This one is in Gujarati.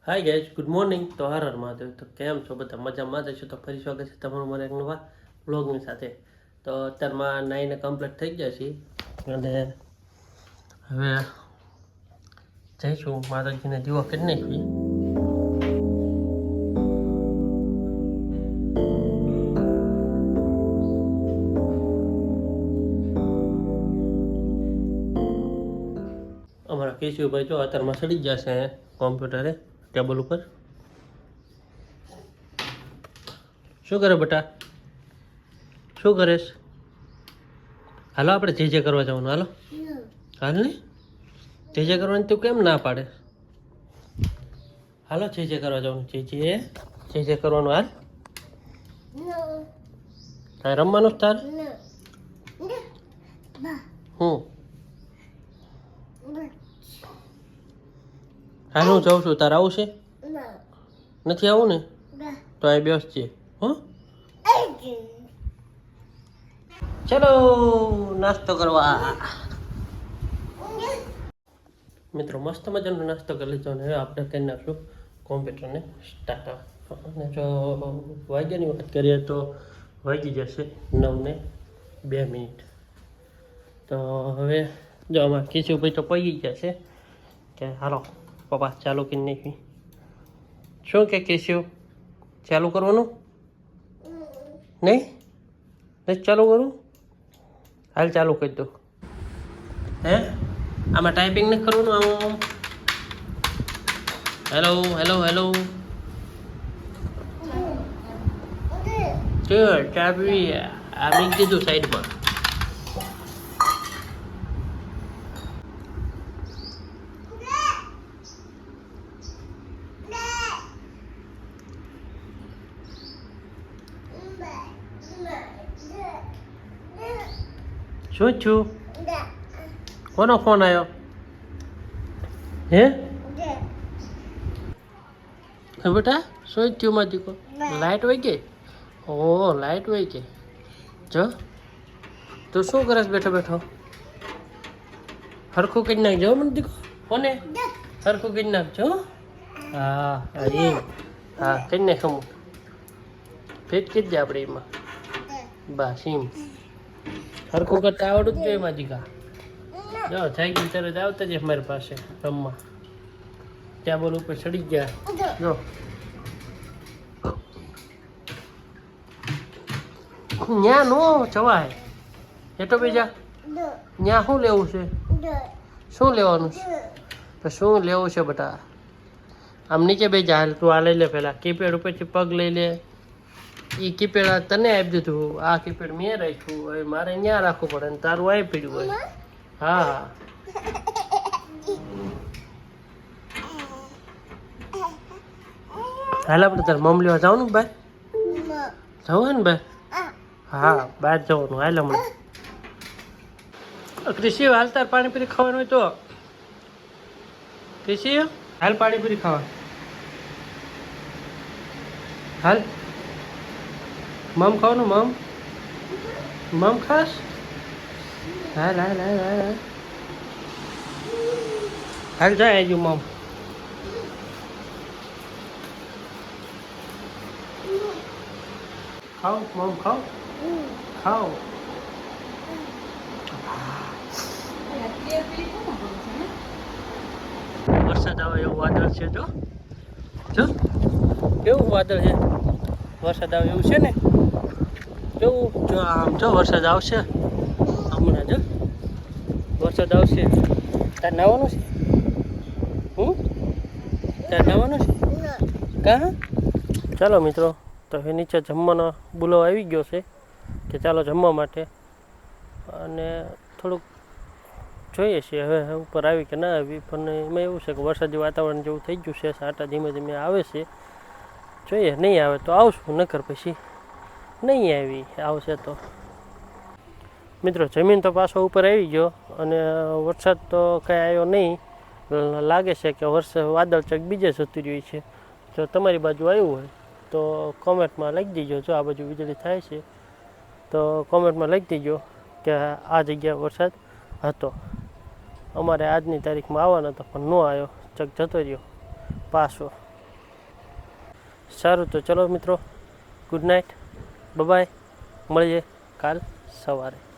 Hi guys, good morning. તો હર હર મહાદેવ. તો કેમ છો બધા? મજામાં જ છો? તો ફરી સ્વાગત છે તમારું મારા એક નવા વ્લોગની સાથે. તો અત્યારમાં નાઈને કમ્પ્લીટ થઈ ગયા છીએ અને હવે જઈશું માતાજીને દીવો કરી નાખવી. અમારા કેશુભાઈ જો અત્યારમાં સડી જશે કોમ્પ્યુટરે ટેબલ ઉપર. શું કરે બેટા? શું કરેશ? હાલો આપણે જે જે કરવા જવાનું. હાલો હાલ ને, જે કરવાની તું કેમ ના પાડે? હાલો જે કરવા જવાનું. જે કરવાનું. હાલ તારે રમવાનું તાર હું હાલ હું જાઉં છું. તારે આવું છે? નથી આવું ને? તો અહીં બેસજે. હો ચલો નાસ્તો કરવા. મિત્રો મસ્ત મજાનો નાસ્તો કરી લીધો ને હવે આપણે કરી નાખશું કોમ્પ્યુટરને સ્ટાર્ટ. અને જો વાગ્યાની વાત કરીએ તો વાગી જશે 9:02. તો હવે જો આમાં કિશુભાઈ તો પડી ગયા છે કે હાલો પપ્પા ચાલુ કરી નાખી. શું કે કિશુ ચાલુ કરવાનું? નહીં નહીં ચાલુ કરું? હાલ ચાલુ કરી દો. હે આમાં ટાઈપિંગ નથી કરવાનું? આમાં હેલો હેલો હેલો ચા પીવી? આ મૂકી દીધું સાઈડમાં. શું છું? કોનો ફોન આવ્યો? હે બેટા શું થયું માં દીકો? લાઈટ વહી ગઈ? ઓ લાઈટ વહી ગઈ. જો તું શું કરસ બેઠો બેઠો? હરખું કરી નાખજો મને દીકો. કોને હરખું કરી નાખજો? હા એ હા કરી નાખ. હું ફિટ કરી દે આપણે એમાં. બસ એમ હરખું કરતા આવડું જ જોઈએ માજીકા. જો થઈ ગઈ તરત આવતા જ મારી પાસે રમવા. ટેબલ ઉપર ચડી ગયા. જો ન્યા નો જવાય. એ તો બીજા ન્યા શું લેવું છે? શું લેવાનું છે? તો શું લેવું છે બેટા? આમ નીચે બેજા. હાલ તું આ લઈ લે. પેલા કીપેડ ઉપરથી પગ લઈ લે. એ કીપેડ તને આપી દીધું, આ કીપેડ મેં રાખ્યું. હવે મારે ત્યાં રાખવું પડે ને તારું આવી પીડ્યું હોય. હા હાલ આપણે તારે મમ લેવા જવાનું ને ભાઈ? જવું ને ભાઈ? હા બહાર જવાનું. હાલ હમણાં કૃષિ હાલ તાર પાણીપુરી ખાવાનું હોય તો કૃષિ હાલ પાણીપુરી ખાવા. હાલ મમ ખાવાનું. મમ ખાસ? હાલ હાલ હાલ હાલ હાલ જાય આજુ મમ. ખાઓ મમ ખાઓ ખાઓ. વરસાદ આવે એવું વાદળ છે. જો જો કેવું વાદળ છે. વરસાદ આવે એવું છે ને. કેવું જો આમ જો વરસાદ આવશે હમણાં. જો વરસાદ આવશે. તાર નાવાનું છે? તાર નાવાનું છે? કાં ચાલો મિત્રો. તો એ નીચે જમવાનો બોલાવો આવી ગયો છે કે ચાલો જમવા માટે. અને થોડુંક જોઈએ છીએ હવે ઉપર આવી કે ના આવી. પણ એમાં એવું છે કે વરસાદી વાતાવરણ જેવું થઈ ગયું છે. સાટા ધીમે ધીમે આવે છે. જોઈએ નહીં આવે તો આવશું, નકર પછી નહીં આવી. આવશે તો મિત્રો જમીન તો પાછો ઉપર આવી ગયો અને વરસાદ તો કાંઈ આવ્યો નહીં. લાગે છે કે વાદળ ચક બીજે જતું રહ્યું છે. જો તમારી બાજુ આવ્યું હોય તો કોમેન્ટમાં લખી દેજો. જો આ બાજુ વીજળી થાય છે તો કોમેન્ટમાં લખી દેજો કે આ જગ્યાએ વરસાદ હતો. અમારે આજની તારીખમાં આવવાનો હતો પણ ન આવ્યો, ચક જતો રહ્યો પાછો. સારું તો ચલો મિત્રો, ગુડ નાઇટ, બાય, મળીએ કાલ સવારે.